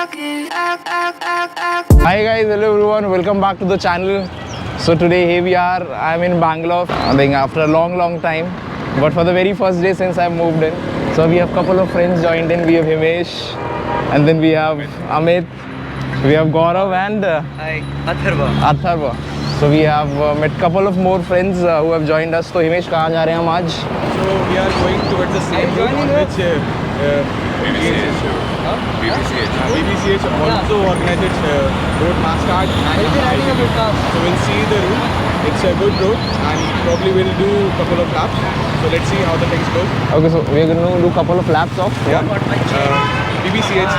Hi guys, hello everyone, welcome back to the channel. So today here we are, I'm in Bangalore, I think after a long time, but for the very first day since I moved in. So we have a couple of friends joined in, we have Himesh, and then we have Amit, we have Gaurav and Hi, Atharva. So we have met couple of more friends who have joined us. So Himesh, कहाँ जा रहे हैं हम आज? So we are going towards the same route on which BBCH also organizes road mass start. So we'll see the route. It's a good route and probably we'll do a couple of laps. So let's see how the things go. Okay, so we're going to do couple of laps of BBCH.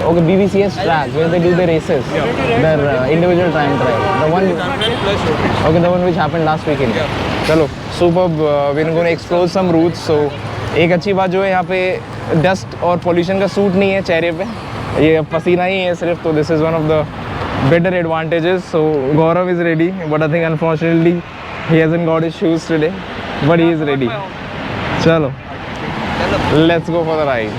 okay, BBCS track where they do the races, their individual time trial. The one, Plus road. okay, the one which happened last weekend. चलो, superb. We're going to explore some routes. So एक अच्छी बात जो है यहाँ पे dust और pollution का सूट नहीं है चेहरे पे, ये पसीना ही है सिर्फ. तो this is one of the better advantages. So Gaurav is ready, but I think unfortunately he hasn't got his shoes today, but he is ready. चलो, let's go for the ride.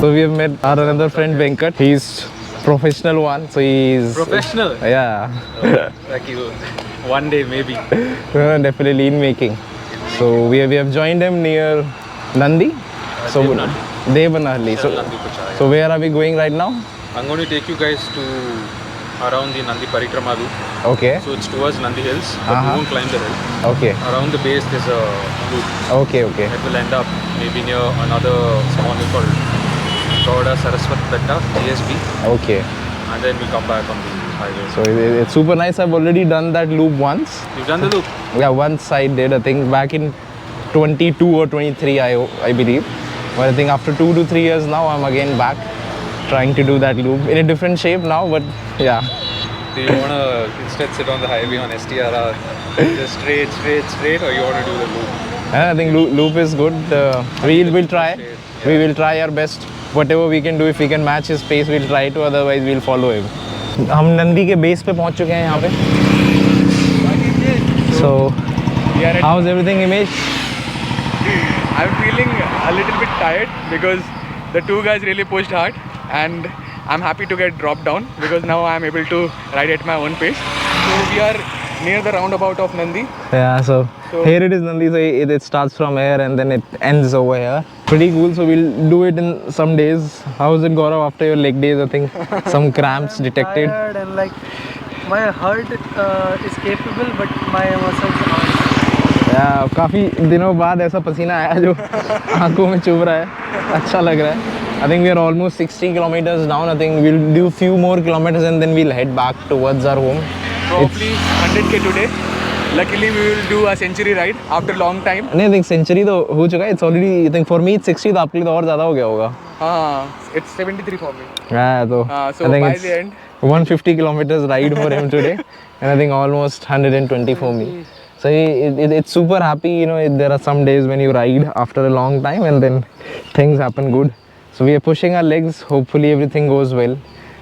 So we have met our another friend Venkat. He's professional one, so he's Professional? Yeah. Like you, one day maybe. Definitely in making. So we have joined him near Nandi. So Devanahali. So where are we going right now? I'm going to take you guys to around the Nandi Parikrama loop. Okay. So it's towards Nandi Hills, but we won't climb the hill. Okay. Around the base there's a loop. Okay. It will end up maybe near another small hill called Gauda Saraswat Betta, GSB. Okay. And then we come back on the highway. So it's super nice. I've already done that loop once. You've done the loop? Yeah, once I did. I think back in 22 or 23, I believe. But I think after 2 to 3 years now, I'm again back trying to do that loop in a different shape now. But yeah. Do you want to instead sit on the highway on STRR, just straight, or you want to do the loop? I think loop is good. We'll try. We will try our best. Whatever we can do, if we can match his pace, we'll try to. Otherwise, we'll follow him. हम नंदी के base पे पहुंच चुके हैं यहाँ पे. So, how's everything, Himesh? I'm feeling a little bit tired because the two guys really pushed hard and I'm happy to get dropped down because now I'm able to ride at my own pace. So we are near the roundabout of Nandi. Yeah, so here it is Nandi. So it starts from here and then it ends over here. Pretty cool. So we'll do it in some days. How's it, Gaurav, after your leg days? I think some cramps detected. Tired and like my heart is capable, but my muscles aren't. Yeah, काफी दिनों बाद ऐसा पसीना आया जो आंखों में चुभ रहा है. अच्छा लग रहा है. I think we are almost 60 kilometers down. I think we'll do few more kilometers and then we'll head back towards our home. Probably 100k today. Luckily, we will do a century ride after long time. नहीं, I think century तो हो चुका है. It's already, I think for me it's 60. तो आपके लिए तो और ज़्यादा हो गया होगा. It's 73 for me. Yeah, so So I think by it's the end, 150 kilometers ride for him today, and I think almost 120 for me. So it's super happy, you know. There are some days when you ride after a long time, and then things happen good. So we are pushing our legs. Hopefully everything goes well.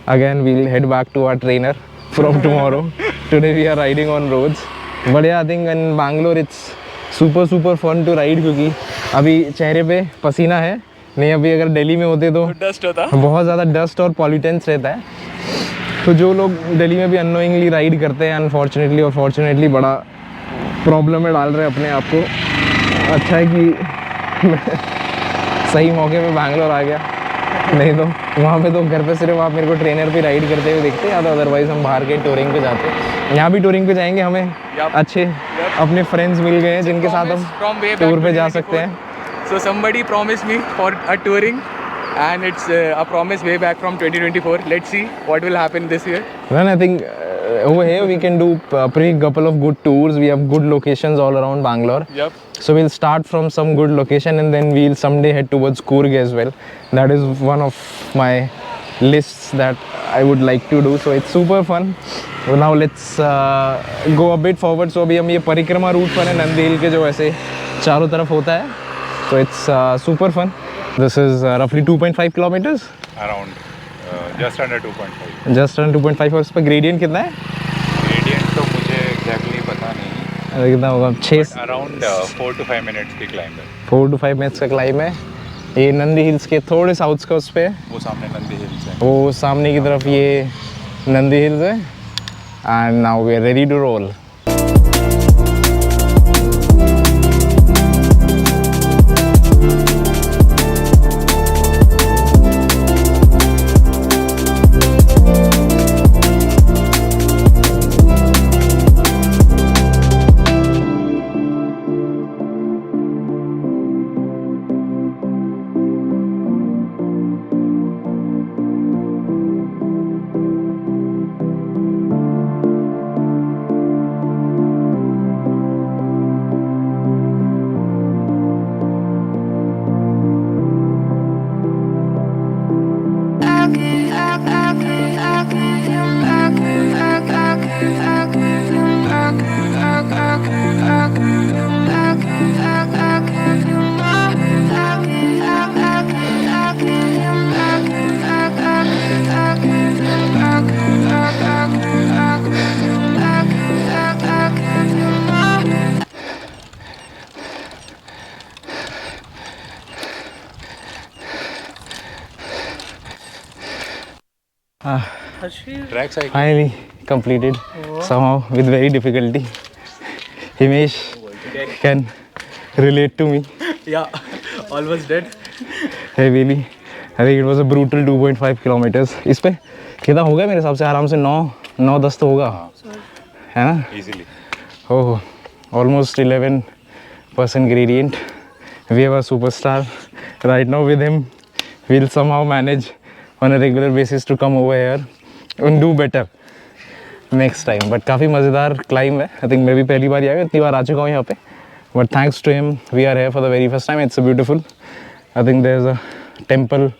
Again, we'll head back to our trainer from tomorrow. Today we are riding on roads. But yeah, I think in Bangalore it's super fun to ride क्योंकि अभी चेहरे पे पसीना है. नहीं, अभी अगर दिल्ली में होते तो dust होता. बहुत ज़्यादा डस्ट और पॉल्यूटेंस रहता है. तो जो लोग दिल्ली में भी अननोइंगली राइड करते हैं अनफॉर्चुनेटली और फॉर्चुनेटली बड़ा प्रॉब्लम में डाल रहे हैं अपने आप को. अच्छा है कि सही मौके पे बैंगलोर आ गया. नहीं तो वहाँ पे तो घर पे सिर्फ आप मेरे को ट्रेनर पे राइड करते हुए देखते या तो अदरवाइज हम बाहर के टूरिंग पे जाते. यहाँ भी टूरिंग पे जाएंगे. हमें अच्छे अपने फ्रेंड्स मिल गए हैं जिनके साथ हम टूर पे जा सकते हैं. So somebody promised me for a touring and it's a promise way back from 2024. Let's see what will happen this year. Then I think over here we can do pretty couple of good tours. We have good locations all around Bangalore. Yep. So we'll start from some good location and then we'll someday head towards Coorg as well. That is one of my lists that I would like to do. So it's super fun. So now let's go a bit forward. So अभी हम ये परिक्रमा root पर है नंदी हिल के जो ऐसे चारों तरफ होता है. So it's super fun. This is roughly 2.5 kilometers. Around just under 2.5. Just around 2.5 और इस पर gradient कितना है? Gradient तो मुझे exactly पता नहीं. कितना होगा? 6 Around 4 to 5 minutes की climb है. 4 to 5 minutes का क्लाइम है. ये नंदी हिल्स के थोड़े आउटस्कर्ट्स पे है. वो सामने नंदी हिल्स है. वो सामने की तरफ ये नंदी हिल्स है. And now we are ready to roll. Track cycle. Finally completed somehow with very difficulty. Himesh can relate to me Yeah, almost dead. heavily. I think it was a brutal 2.5 kilometers. इस पे कितना होगा मेरे हिसाब से आराम से 9-10 तो होगा है ना? Easily. Oh, almost 11% gradient. We have a superstar right now. With him, we'll somehow manage on a regular basis to come over here and do better next time. But काफ़ी मज़ेदार climb है. I think मैं भी पहली बार ही आया, इतनी बार आ चुका हूँ यहाँ पे. But thanks to him, we are here for the very first time. It's a beautiful. I think there's a temple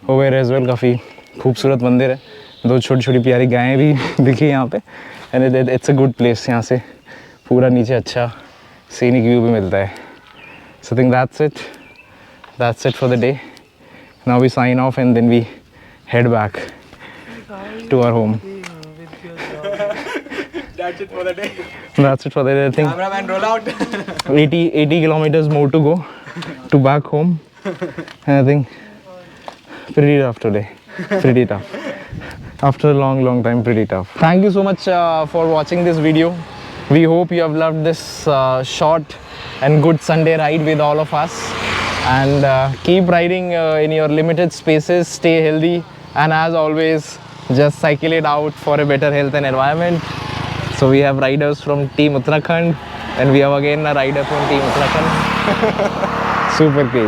over here as well. काफ़ी खूबसूरत मंदिर है. दो छोटी छोटी प्यारी गायें भी दिखी यहाँ पे. And it's a good place. यहाँ से पूरा नीचे अच्छा scenic view भी मिलता है. So I think that's it. That's it for the day. Now we sign off and then we head back to our home. That's it for the day. That's it for the day. I think Cameraman, roll out. 80 kilometers more to go to back home. And I think pretty tough today. Pretty tough. After a long time, pretty tough. Thank you so much for watching this video. We hope you have loved this short and good Sunday ride with all of us. And keep riding in your limited spaces. Stay healthy. And as always, just cycle it out for a better health and environment. So we have riders from Team Uttarakhand and we have again a rider from Team Uttarakhand. Super crazy.